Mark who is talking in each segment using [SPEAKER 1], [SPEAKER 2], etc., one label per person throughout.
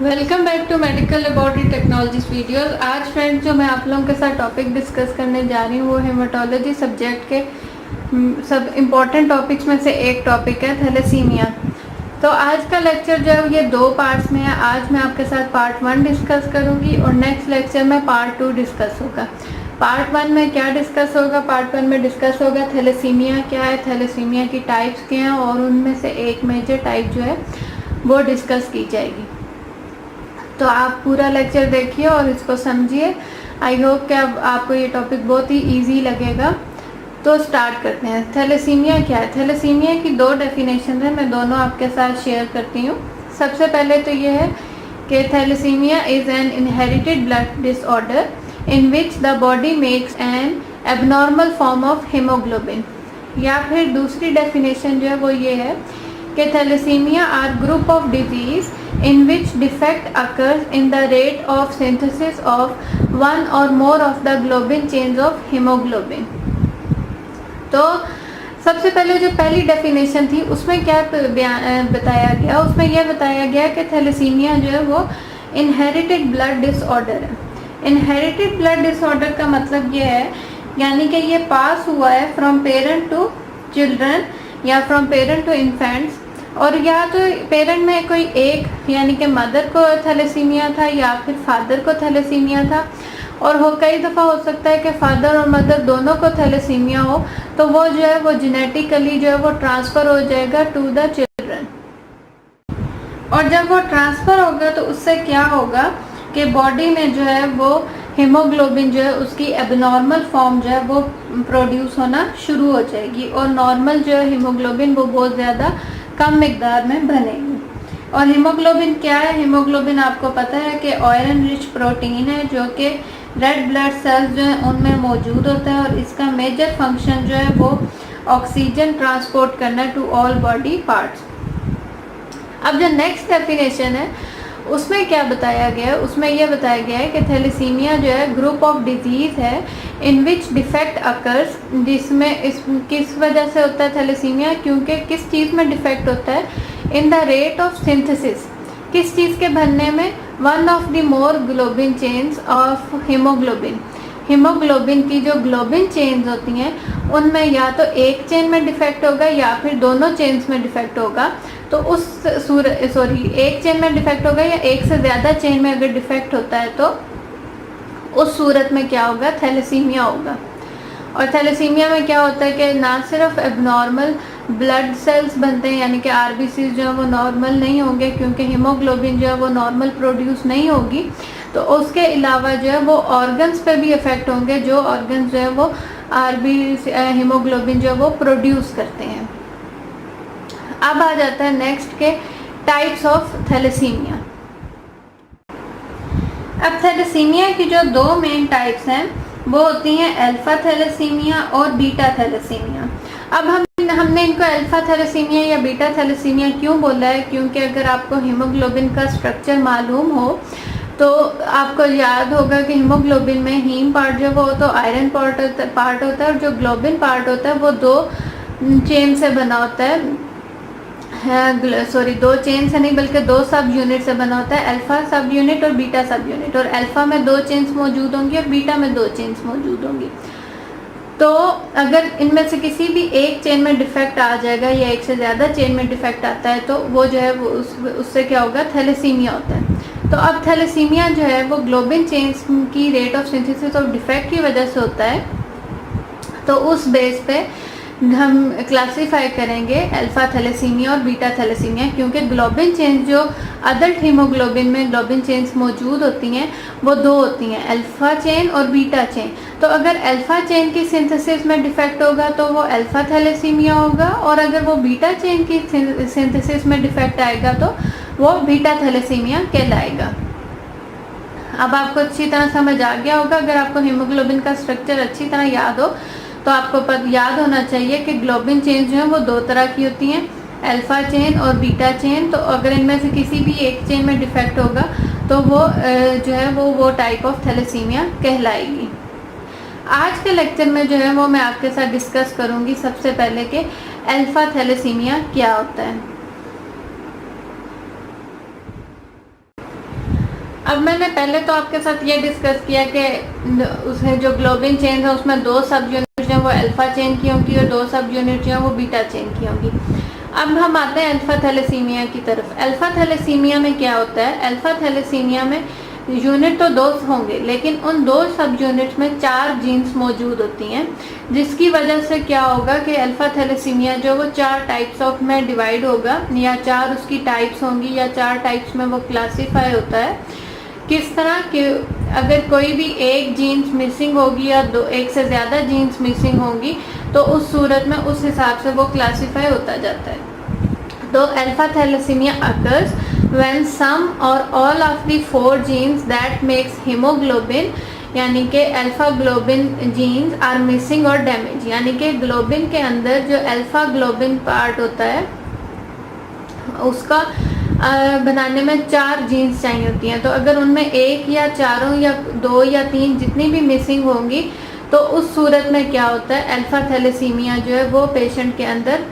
[SPEAKER 1] Welcome back to medical laboratory technologies videos. आज friends जो मैं आप लोगों के साथ टॉपिक डिस्कस करने जा रही हूँ वो हेमाटोलॉजी सब्जेक्ट के सब इम्पॉर्टेंट टॉपिक्स में से एक टॉपिक है थैलेसीमिया। तो आज का लेक्चर जो है ये दो पार्ट्स में है। आज मैं आपके साथ पार्ट 1 डिस्कस करूँगी और नेक्स्ट लेक्चर में पार्ट 2 डिस्कस होगा। पार्ट 1 में क्या डिस्कस होगा? पार्ट 1 में डिस्कस होगा थैलेसीमिया क्या है, थैलेसीमिया की टाइप्स क्या हैं और उनमें से एक मेजर टाइप जो है वो डिस्कस की जाएगी। तो आप पूरा लेक्चर देखिए और इसको समझिए। आई होप कि अब आपको ये टॉपिक बहुत ही इजी लगेगा। तो स्टार्ट करते हैं। थैलेसीमिया क्या है? थैलेसीमिया की दो डेफिनेशन है, मैं दोनों आपके साथ शेयर करती हूँ। सबसे पहले तो ये है कि thalassaemia is an inherited blood disorder in which the body makes an abnormal form of haemoglobin. या फिर दूसरी डेफिनेशन जो है वो ये है कि thalassaemia are group of disease in which defect occurs in the rate of synthesis of one or more of the globin chains of hemoglobin। तो सबसे पहले जो पहली डेफिनेशन थी उसमें क्या बताया गया? उसमें यह बताया गया कि थैलेसीमिया जो है वो इनहेरिटेड ब्लड डिसऑर्डर है। इनहेरिटेड ब्लड डिसऑर्डर का मतलब ये है यानी कि ये पास हुआ है फ्रॉम पेरेंट टू चिल्ड्रन या फ्रॉम पेरेंट टू इन्फेंट्स, और या तो पेरेंट में कोई एक यानी कि मदर को थैलेसीमिया था या फिर फादर को थैलेसीमिया था, और हो कई दफ़ा हो सकता है कि फादर और मदर दोनों को थैलेसीमिया हो, तो वो जो है वो जेनेटिकली जो है वो ट्रांसफ़र हो जाएगा टू द चिल्ड्रन। और जब वो ट्रांसफ़र होगा तो उससे क्या होगा कि बॉडी में जो है वो हीमोग्लोबिन जो है उसकी एबनॉर्मल फॉर्म जो है वो प्रोड्यूस होना शुरू हो जाएगी, और नॉर्मल जो है हीमोग्लोबिन वो बहुत ज़्यादा कम मिकदार में बनेगी। और हीमोग्लोबिन क्या है? हीमोग्लोबिन आपको पता है कि आयरन रिच प्रोटीन है जो कि रेड ब्लड सेल्स जो है उनमें मौजूद होता है, और इसका मेजर फंक्शन जो है वो ऑक्सीजन ट्रांसपोर्ट करना टू ऑल बॉडी पार्ट्स। अब जो नेक्स्ट डेफिनेशन है उसमें क्या बताया गया है? उसमें यह बताया गया है कि थैलेसीमिया जो है ग्रुप ऑफ डिजीज़ है इन विच डिफेक्ट अकर्स, जिसमें इस किस वजह से होता है थैलेसीमिया? क्योंकि किस चीज़ में डिफेक्ट होता है? In the rate of synthesis, किस चीज़ के बनने में? One of the more globin chains of haemoglobin. Haemoglobin की जो ग्लोबिन चेन्स होती हैं उनमें या तो एक चेन में डिफेक्ट होगा या फिर दोनों चेन्स में डिफेक्ट होगा। तो उस एक चेन में डिफेक्ट होगा या एक से ज़्यादा चेन में अगर डिफेक्ट होता है तो उस सूरत में क्या होगा? थैलेसीमिया होगा। और थैलेसीमिया में क्या होता है कि ना सिर्फ एबनॉर्मल ब्लड सेल्स बनते हैं यानी कि आरबीसी जो है वो नॉर्मल नहीं होंगे क्योंकि हीमोग्लोबिन जो है वो नॉर्मल प्रोड्यूस नहीं होगी, तो उसके अलावा जो है वो ऑर्गन्स पे भी इफ़ेक्ट होंगे, जो ऑर्गन्स जो है वो हीमोग्लोबिन जो है वो प्रोड्यूस करते हैं। अब आ जाता है नेक्स्ट के टाइप्स ऑफ थैलेसीमिया। अब थैलेसीमिया की जो दो मेन टाइप्स हैं वो होती हैं अल्फा थैलेसीमिया और बीटा थैलेसीमिया। अब हमने इनको अल्फा थैलेसीमिया या बीटा थैलेसीमिया क्यों बोला है? क्योंकि अगर आपको हीमोग्लोबिन का स्ट्रक्चर मालूम हो तो आपको याद होगा कि हीमोग्लोबिन में हीम पार्ट जो वो तो आयरन पार्ट होता है, और जो ग्लोबिन पार्ट होता है वो दो चेन से बना होता है। दो चेन से नहीं बल्कि दो सब यूनिट से बना होता है, अल्फा सब यूनिट और बीटा सब यूनिट। और अल्फा में दो चेन्स मौजूद होंगी और बीटा में दो चेन्स मौजूद होंगी। तो अगर इनमें से किसी भी एक चेन में डिफेक्ट आ जाएगा या एक से ज़्यादा चेन में डिफेक्ट आता है तो वो जो है वो उससे क्या होगा? थैलेसीमिया होता है। तो अब थैलेसीमिया जो है वो ग्लोबिन चेन्स की rate of synthesis of defect की वजह से होता है। तो उस बेस पे हम क्लासीफाई करेंगे अल्फा थैलेसीमिया और बीटा थैलेसीमिया, क्योंकि ग्लोबिन चेन्स जो अडल्ट हीमोग्लोबिन में ग्लोबिन चेन्स मौजूद होती हैं वो दो होती हैं, अल्फा चेन और बीटा चेन। तो अगर अल्फा चेन की सिंथेसिस में डिफेक्ट होगा तो वो अल्फा थैलेसीमिया होगा, और अगर वो बीटा चेन की सिंथेसिस में डिफेक्ट आएगा तो वो बीटा थैलेसीमिया कहलाएगा। अब आपको अच्छी तरह समझ आ गया होगा। अगर आपको हीमोग्लोबिन का स्ट्रक्चर अच्छी तरह याद हो तो आपको याद होना चाहिए कि ग्लोबिन चेन जो है वो दो तरह की होती हैं, अल्फा चेन और बीटा चेन। तो अगर इनमें से किसी भी एक चेन में डिफेक्ट होगा तो वो जो है वो टाइप ऑफ थैलेसीमिया कहलाएगी। आज के लेक्चर में जो है वो मैं आपके साथ डिस्कस करूंगी सबसे पहले कि अल्फा थैलेसीमिया क्या होता है। अब मैंने पहले तो आपके साथ ये डिस्कस किया कि उसमें जो ग्लोबिन चेन है उसमें 2 सब यूनिट जो है वो अल्फा चेन की होंगी और 2 सब यूनिट जो है वो बीटा चेन की होंगी। अब हम आते हैं अल्फा थैलेसीमिया की तरफ। अल्फा थैलेसीमिया में क्या होता है? अल्फा थैलेसीमिया में यूनिट तो 2 होंगे, लेकिन उन 2 सब यूनिट में 4 जीन्स मौजूद होती हैं, जिसकी वजह से क्या होगा कि अल्फा थैलेसीमिया जो वो 4 टाइप्स ऑफ में डिवाइड होगा, या 4 उसकी टाइप्स होंगी, या 4 टाइप्स में वो क्लासीफाई होता है। किस तरह कि अगर कोई भी एक जीन्स मिसिंग होगी या एक से ज़्यादा जीन्स मिसिंग होंगी तो उस सूरत में उस हिसाब से वो क्लासीफाई होता जाता है। तो alpha thalassaemia occurs when some or all of the 4 genes that makes hemoglobin यानी कि alpha globin genes are missing और डैमेज, यानी कि ग्लोबिन के अंदर जो अल्फा ग्लोबिन पार्ट होता है उसका बनाने में 4 जीन्स चाहिए होती हैं। तो अगर उनमें एक या चारों या 2 या 3 जितनी भी मिसिंग होंगी तो उस सूरत में क्या होता है, अल्फा थैलेसीमिया जो है वो पेशेंट के अंदर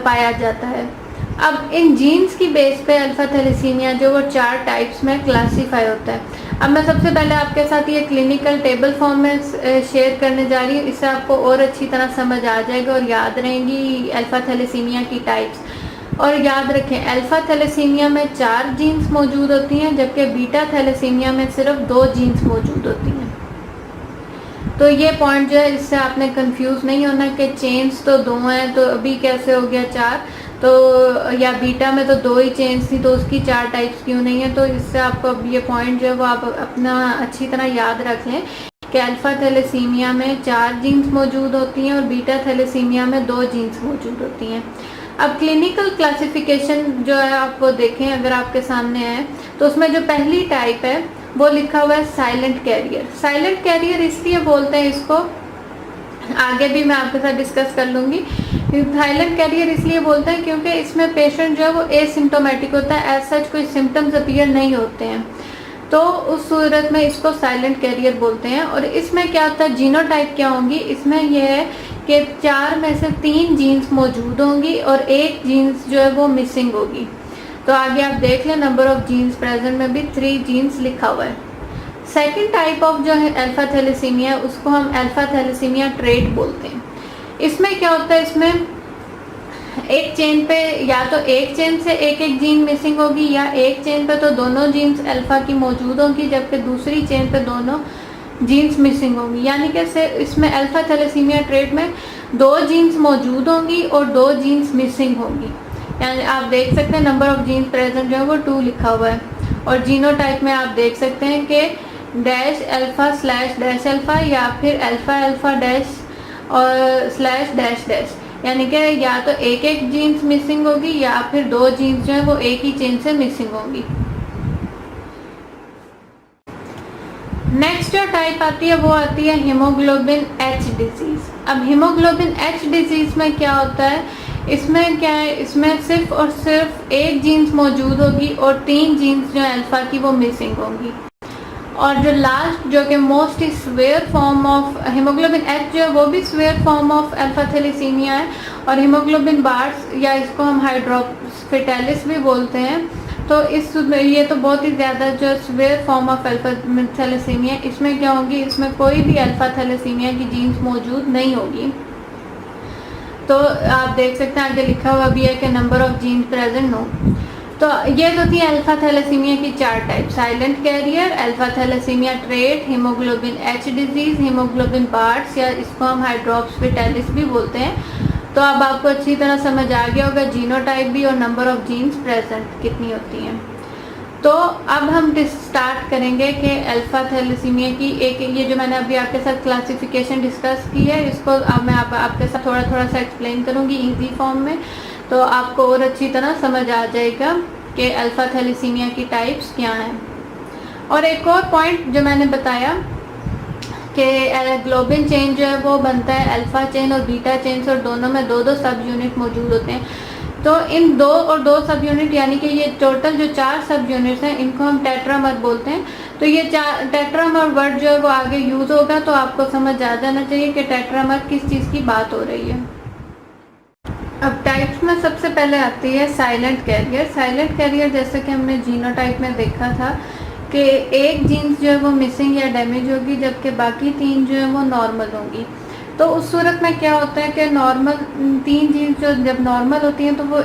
[SPEAKER 1] पाया जाता है। अब इन जीन्स की बेस पे अल्फा थैलेसीमिया जो वो 4 टाइप्स में क्लासीफाई होता है। अब मैं सबसे पहले आपके साथ ये क्लिनिकल टेबल फॉर्म में शेयर करने जा रही हूँ, इससे आपको और अच्छी तरह समझ आ जाएगा और याद रहेंगी अल्फा थैलेसीमिया की टाइप्स। और याद रखें अल्फा थैलेसीमिया में 4 जीन्स मौजूद होती हैं, जबकि बीटा थैलेसीमिया में सिर्फ 2 जीन्स मौजूद होती हैं। तो ये पॉइंट जो है इससे आपने कंफ्यूज नहीं होना कि चेन्स तो 2 हैं तो अभी कैसे हो गया 4, तो या बीटा में तो 2 ही चेन्स थी तो उसकी 4 टाइप्स क्यों नहीं है। तो इससे आपको अब ये पॉइंट जो है वो आप अपना अच्छी तरह याद रख लें कि अल्फा थैलेसीमिया में 4 जीन्स मौजूद होती हैं और बीटा थैलेसीमिया में 2 जीन्स मौजूद होती हैं। अब क्लिनिकल क्लासिफिकेशन जो है आप वो देखें अगर आपके सामने है तो उसमें जो पहली टाइप है वो लिखा हुआ है साइलेंट कैरियर। साइलेंट कैरियर इसलिए बोलते हैं इसको, आगे भी मैं आपके साथ डिस्कस कर लूँगी। साइलेंट कैरियर इसलिए बोलते हैं क्योंकि इसमें पेशेंट जो है वो एसिम्टोमेटिक होता है, एज सच कोई सिम्टम्स अपीयर नहीं होते हैं, तो उस सूरत में इसको साइलेंट कैरियर बोलते हैं। और इसमें क्या होता है, जीनोटाइप क्या होंगी, इसमें यह है कि 4 में से 3 जीन्स मौजूद होंगी और 1 जीन्स जो है वो मिसिंग होगी। तो आगे आप देख लें नंबर ऑफ जीन्स प्रेजेंट में भी 3 जीन्स लिखा हुआ है। सेकेंड टाइप ऑफ जो है अल्फा थैलेसीमिया उसको हम अल्फा थैलेसीमिया ट्रेट बोलते हैं। इसमें क्या होता है, इसमें एक चेन पे या तो एक चेन से एक जीन मिसिंग होगी या एक चेन पे तो दोनों जीन्स अल्फा की मौजूद होंगी, जबकि दूसरी चेन पे दोनों जीन्स मिसिंग होंगी। यानी कि इसमें अल्फा थैलेसीमिया ट्रेट में 2 जीन्स मौजूद होंगी और 2 जीन्स मिसिंग होंगी। यानी आप देख सकते हैं नंबर ऑफ जीन्स प्रेजेंट जो है वो 2 लिखा हुआ है। और जीनोटाइप में आप देख सकते हैं कि dash alpha slash dash alpha या फिर अल्फा अल्फा डैश और स्लैश डैश डैश, यानी कि या तो एक जीन्स मिसिंग होगी या फिर 2 जीन्स जो है वो एक ही चेन से मिसिंग होंगी। नेक्स्ट जो टाइप आती है वो आती है हीमोग्लोबिन एच डिजीज। अब हीमोग्लोबिन एच डिजीज में क्या होता है, इसमें क्या है, इसमें सिर्फ और सिर्फ 1 जीन्स मौजूद होगी और 3 जीन्स जो है अल्फा की वो मिसिंग होंगी। और जो लास्ट जो कि most severe form of haemoglobin H जो है वो भी severe form of alpha thalassaemia है। और हीमोग्लोबिन बार्स या इसको हम हाइड्रोक्सिफेटालिस भी बोलते हैं, तो ये तो बहुत ही ज़्यादा जो severe form of alpha thalassaemia, इसमें क्या होगी, इसमें कोई भी अल्फा थैलेसीमिया की जीन्स मौजूद नहीं होगी। तो आप देख सकते हैं आगे लिखा हुआ भी है कि number of genes present no. तो ये तो थी अल्फा थैलेसीमिया की 4 type, silent carrier, alpha thalassaemia trait, haemoglobin H disease, haemoglobin Bart's या इसको हम हाइड्रोक्सिफेटालिस भी बोलते हैं। तो अब आपको अच्छी तरह समझ आ गया होगा जीनोटाइप भी और नंबर ऑफ जीन्स प्रेजेंट कितनी होती हैं। तो अब हम स्टार्ट करेंगे कि अल्फा थैलेसीमिया की एक ये जो मैंने अभी आपके साथ क्लासिफिकेशन डिस्कस की है, इसको अब मैं आपके साथ थोड़ा थोड़ा सा एक्सप्लेन करूँगी इजी फॉर्म में, तो आपको और अच्छी तरह समझ आ जाएगा कि अल्फा थैलेसीमिया की टाइप्स क्या हैं। और एक और पॉइंट जो मैंने बताया कि ग्लोबिन चेन जो है वो बनता है अल्फा चेन और बीटा चेन से, और दोनों में 2-2 सब यूनिट मौजूद होते हैं। तो इन 2 और 2 सब यूनिट यानी कि ये टोटल जो 4 सब यूनिट्स हैं इनको हम टेट्रामर बोलते हैं। तो ये टेट्रामर वर्ड जो है वो आगे यूज़ होगा, तो आपको समझ आ जाना चाहिए कि टेट्रामर किस चीज़ की बात हो रही है। अब टाइप्स में सबसे पहले आती है साइलेंट कैरियर। साइलेंट कैरियर जैसे कि हमने जीनोटाइप में देखा था कि एक जीन्स जो है वो मिसिंग या डैमेज होगी, जबकि बाकी 3 जो है वो नॉर्मल होंगी। तो उस सूरत में क्या होता है कि नॉर्मल 3 जीन्स जो जब नॉर्मल होती हैं तो वो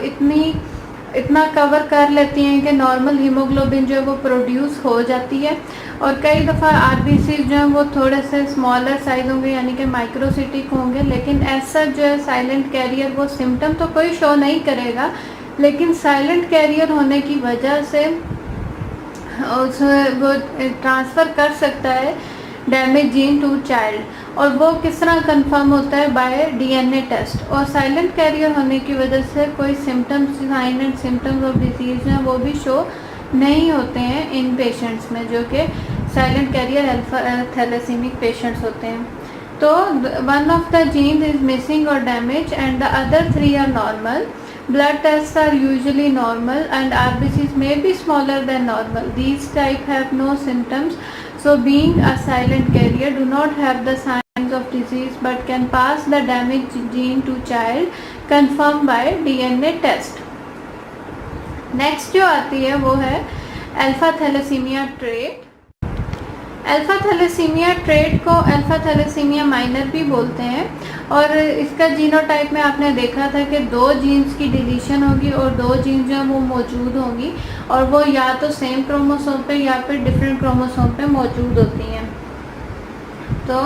[SPEAKER 1] इतना कवर कर लेती हैं कि नॉर्मल हीमोग्लोबिन जो है वो प्रोड्यूस हो जाती है। और कई दफ़ा आरबीसी जो है वो थोड़े से स्मॉलर साइज होंगे, यानी कि माइक्रोसिटिक होंगे, लेकिन ऐसा जो है साइलेंट कैरियर वो सिम्टम तो कोई शो नहीं करेगा, लेकिन साइलेंट कैरियर होने की वजह से वो ट्रांसफ़र कर सकता है डैमेज जीन टू चाइल्ड। और वो किस तरह कंफर्म होता है? By DNA test. और साइलेंट कैरियर होने की वजह से कोई symptoms, sign and symptoms of disease हैं वो भी शो नहीं होते हैं इन पेशेंट्स में, जो कि silent carrier alpha thalassemic patients होते हैं। तो one of the gene is missing और damage and the other 3 are normal. Blood tests are usually normal and RBCs may be smaller than normal. These type have no symptoms, so being a silent carrier do not have the signs of disease but can pass the damaged gene to child, confirmed by DNA test. Next जो आती है वो है alpha thalassaemia trait. Alpha thalassaemia trait को alpha thalassaemia minor भी बोलते हैं, और इसका जीनोटाइप में आपने देखा था कि 2 जीन्स की डिलीशन होगी और 2 जीन्स जो है वो मौजूद होंगी, और वो या तो सेम क्रोमोसोम पे या फिर डिफरेंट क्रोमोसोम पे मौजूद होती हैं। तो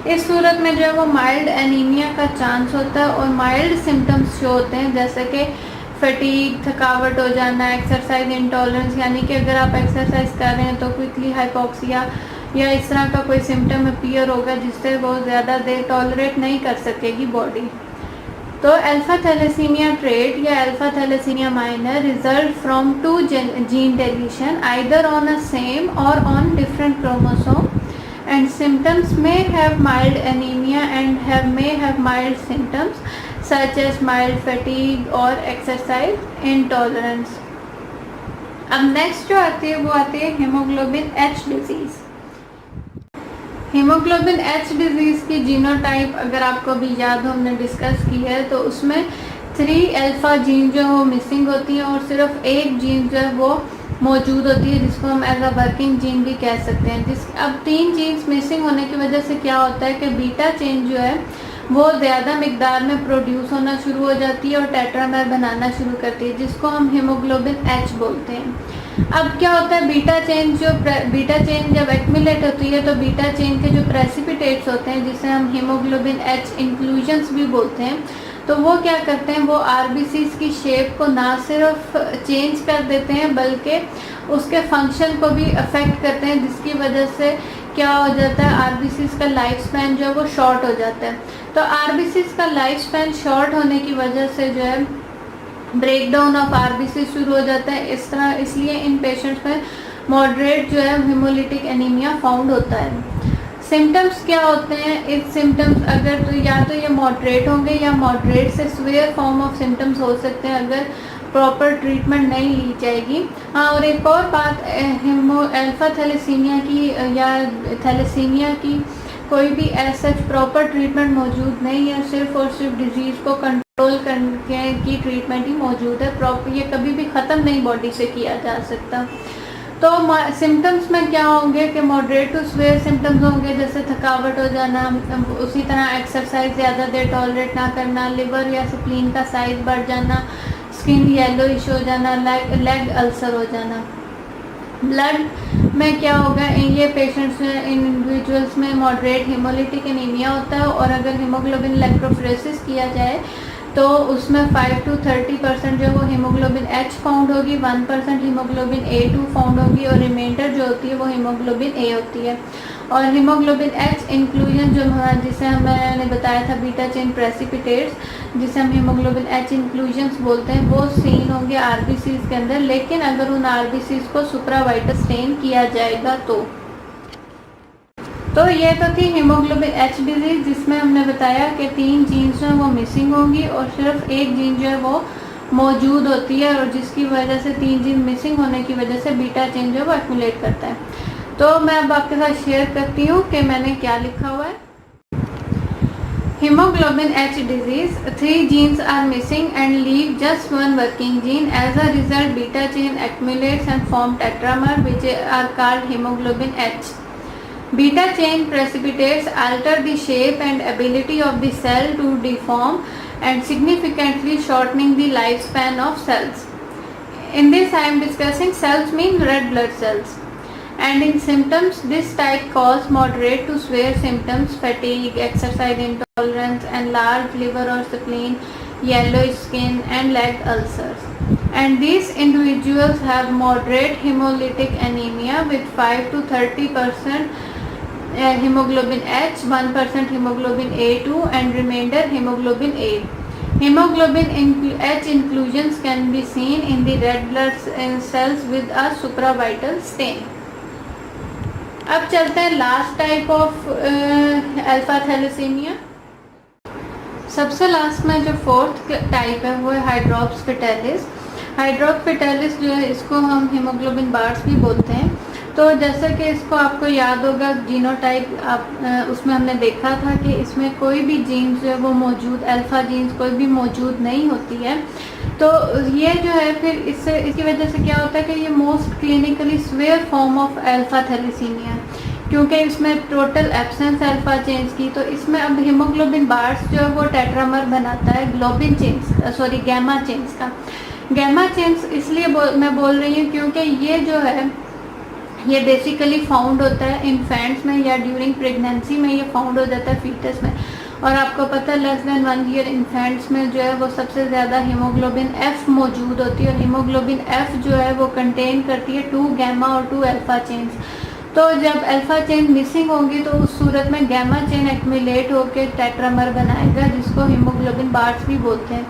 [SPEAKER 1] इस सूरत में जो है वो माइल्ड एनीमिया का चांस होता है और माइल्ड सिम्टम्स शो होते हैं, जैसे कि फटीग, थकावट हो जाना, एक्सरसाइज इंटॉलरेंस, यानी कि अगर आप एक्सरसाइज कर रहे हैं तो क्विकली हाइपोक्सिया या इस तरह का कोई सिम्टम अपीयर होगा जिससे वो ज़्यादा देर टॉलरेट नहीं कर सकेगी बॉडी। तो अल्फा थैलेसीमिया ट्रेट या alpha thalassaemia minor result from 2 gene deletion either on a same और on different chromosome, and symptoms may have mild anemia and may have mild symptoms such as mild fatigue or exercise intolerance. अब next जो आती है वो आती है haemoglobin H disease. Haemoglobin H disease की genotype अगर आपको अभी याद हो, हमने डिस्कस की है, तो उसमें 3 अल्फा जीन जो वो मिसिंग होती हैं और सिर्फ एक जीन जो है वो मौजूद होती है, जिसको हम एज अ वर्किंग जीन भी कह सकते हैं। अब 3 जीन्स मिसिंग होने की वजह से क्या होता है कि बीटा चेन जो है वो ज़्यादा मिकदार में प्रोड्यूस होना शुरू हो जाती है और टेट्रामेर बनाना शुरू करती है, जिसको हम हीमोग्लोबिन एच बोलते हैं। अब क्या होता है, बीटा चेन जब एक्यूमुलेट होती है तो बीटा चेन के जो प्रेसिपिटेट्स होते हैं, जिसे हम हीमोग्लोबिन एच इंक्लूजन्स भी बोलते हैं, तो वो क्या करते हैं, वो आरबीसीज की शेप को ना सिर्फ चेंज कर देते हैं बल्कि उसके फंक्शन को भी अफेक्ट करते हैं, जिसकी वजह से क्या हो जाता है, आरबीसीज का लाइफ स्पैन जो है वो शॉर्ट हो जाता है। तो आरबीसीज का लाइफ स्पैन शॉर्ट होने की वजह से जो है ब्रेक डाउन ऑफ आरबीसी शुरू हो जाता है। इसलिए इन पेशेंट्स में मॉडरेट जो है हेमोलिटिक एनीमिया फाउंड होता है। सिम्टम्स क्या होते हैं, इस सिम्टम्स अगर तो या तो ये मॉडरेट होंगे या मॉडरेट से सीवियर फॉर्म ऑफ सिम्टम्स हो सकते हैं अगर प्रॉपर ट्रीटमेंट नहीं ली जाएगी। हाँ, और एक और बात, अल्फा थैलेसीमिया की या थैलेसीमिया की कोई भी ऐसा प्रॉपर ट्रीटमेंट मौजूद नहीं है, सिर्फ और सिर्फ डिजीज़ को कंट्रोल करने की ट्रीटमेंट ही मौजूद है। प्रॉपर ये कभी भी ख़त्म नहीं बॉडी से किया जा सकता। तो सिम्टम्स में क्या होंगे कि मॉडरेट टू सीवियर सिम्टम्स होंगे, जैसे थकावट हो जाना, उसी तरह एक्सरसाइज ज़्यादा देर टॉलरेट ना करना, लिवर या स्प्लीन का साइज बढ़ जाना, स्किन येलोइश हो जाना, लेग अल्सर हो जाना। ब्लड में क्या होगा, ये पेशेंट्स इन इंडिविजुअल्स में मॉडरेट हेमोलिटिक एनीमिया होता है, और अगर हीमोग्लोबिन इलेक्ट्रोफोरेसिस किया जाए तो उसमें 5 to 30% जो वो हीमोग्लोबिन एच फाउंड होगी, 1% हीमोग्लोबिन A2 फाउंड होगी, और रिमाइंडर जो होती है वो हीमोग्लोबिन A होती है। और हीमोग्लोबिन एच इंक्लूजन जो जिसे मैंने बताया था बीटा चेन प्रेसिपिटेट्स, जिसे हम हीमोग्लोबिन एच इंक्लूजन्स बोलते हैं, वो सीन होंगे आरबीसीज के अंदर, लेकिन अगर उन आरबीसीज को सुप्रावाइटस स्टेन किया जाएगा तो ये तो थी हीमोग्लोबिन एच डिजीज़, जिसमें हमने बताया कि 3 जीन्स जो है वो मिसिंग होंगी और सिर्फ एक जीन जो है वो मौजूद होती है, और जिसकी वजह से 3 जीन मिसिंग होने की वजह से बीटा चेन जो है वो एक्यूमुलेट करता है। तो मैं अब आपके साथ शेयर करती हूँ कि मैंने क्या लिखा हुआ है। Hemoglobin H disease, 3 genes are missing and leave just one working gene. As a result, beta chain accumulates and form tetramer, which are called hemoglobin H. Beta chain precipitates alter the shape and ability of the cell to deform and significantly shortening the lifespan of cells. In this I am discussing cells mean red blood cells. And in symptoms, this type cause moderate to severe symptoms, fatigue, exercise intolerance, enlarged liver or spleen, yellowish skin and leg ulcers. And these individuals have moderate hemolytic anemia with 5 to 30% hemoglobin H, 1% hemoglobin A2 and remainder hemoglobin A. Hemoglobin H inclusions can be seen in the red blood cells with a supravital stain. अब चलते हैं last type of alpha thalassaemia. सबसे last में जो fourth type है वो है hydrops fetalis. Hydrops fetalis जो है इसको हम हीमोग्लोबिन बार्स भी बोलते हैं। तो जैसे कि इसको आपको याद होगा जीनोटाइप उसमें हमने देखा था कि इसमें कोई भी जीन्स जो है वो मौजूद, अल्फा जीन्स कोई भी मौजूद नहीं होती है। तो ये जो है फिर इसकी वजह से क्या होता है कि ये most clinically severe form of alpha thalassaemia है, क्योंकि इसमें टोटल एब्सेंस अल्फा चेन्स की। तो इसमें अब हीमोग्लोबिन बार्स जो है वो टेट्रामर बनाता है ग्लोबिन चेन्स गैमा चेन्स का। गैमा चेन्स इसलिए मैं बोल रही हूँ क्योंकि ये जो है ये बेसिकली फाउंड होता है इन्फेंट्स में या ड्यूरिंग प्रेगनेंसी में ये फाउंड हो जाता है फीटस में। और आपको पता है लेस देन 1 ईयर इन्फेंट्स में जो है वो सबसे ज़्यादा हीमोग्लोबिन एफ मौजूद होती है। और हीमोग्लोबिन एफ जो है वो कंटेन करती है 2 गैमा और 2 अल्फा चेन्स। तो जब अल्फा चेन मिसिंग होगी तो उस सूरत में गैमा चेन एक्यूमुलेट होकर टेट्रामर बनाएगा, जिसको हीमोग्लोबिन बार्स भी बोलते हैं।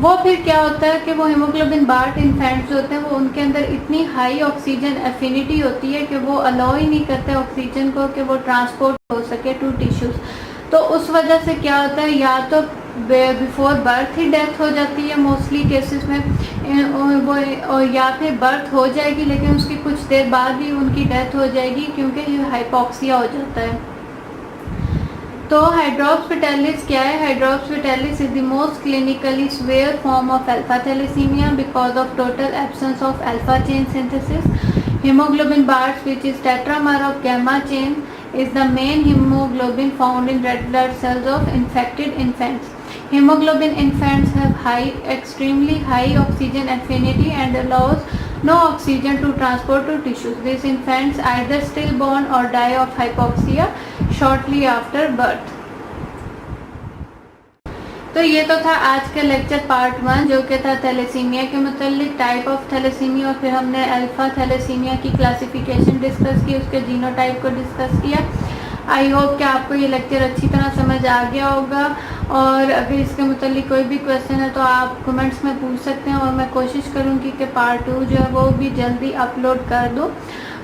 [SPEAKER 1] वो फिर क्या होता है कि वो हीमोग्लोबिन बार्ट इन्फेंट्स होते हैं वो उनके अंदर इतनी हाई ऑक्सीजन एफिनिटी होती है कि वो अलाउ ही नहीं करते ऑक्सीजन को कि वो ट्रांसपोर्ट हो सके टू टिश्यूज़। तो उस वजह से क्या होता है या तो बिफोर बर्थ ही डेथ हो जाती है मोस्टली केसेस में वो, और या फिर बर्थ हो जाएगी लेकिन उसकी कुछ देर बाद ही उनकी डेथ हो जाएगी क्योंकि ये हाइपोक्सिया हो जाता है। तो हाइड्रोप्स फिटेलिस क्या है? Hydrops fetalis is the most clinically severe form of alpha thalassaemia because of total absence of alpha chain synthesis. Hemoglobin bars, which is tetramer of gamma chain, is the main hemoglobin found in red blood cells of infected infants. Hemoglobin infants have extremely high oxygen affinity and allows no oxygen to transport to tissues. These infants either stillborn or die of hypoxia shortly after birth. तो ये तो था आज का lecture part 1 जो कि था thalassaemia के मतलब टाइप ऑफ थैलेसीमिया। और फिर हमने अल्फा थैलेसीमिया की क्लासिफिकेशन डिस्कस की, उसके जीनोटाइप को डिस्कस किया। आई होप कि आपको ये लेक्चर अच्छी तरह समझ आ गया होगा। और अगर इसके मतलब कोई भी क्वेश्चन है तो आप कमेंट्स में पूछ सकते हैं और मैं कोशिश करूँगी कि पार्ट 2 जो है वो भी जल्दी अपलोड कर दूँ।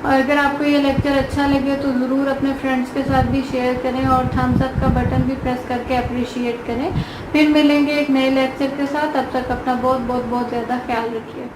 [SPEAKER 1] और अगर आपको ये लेक्चर अच्छा लगे तो ज़रूर अपने फ्रेंड्स के साथ भी शेयर करें और थम्स अप का बटन भी प्रेस करके अप्रिशिएट करें। फिर मिलेंगे एक नए लेक्चर के साथ, तब तक अपना बहुत ज़्यादा ख्याल रखिए।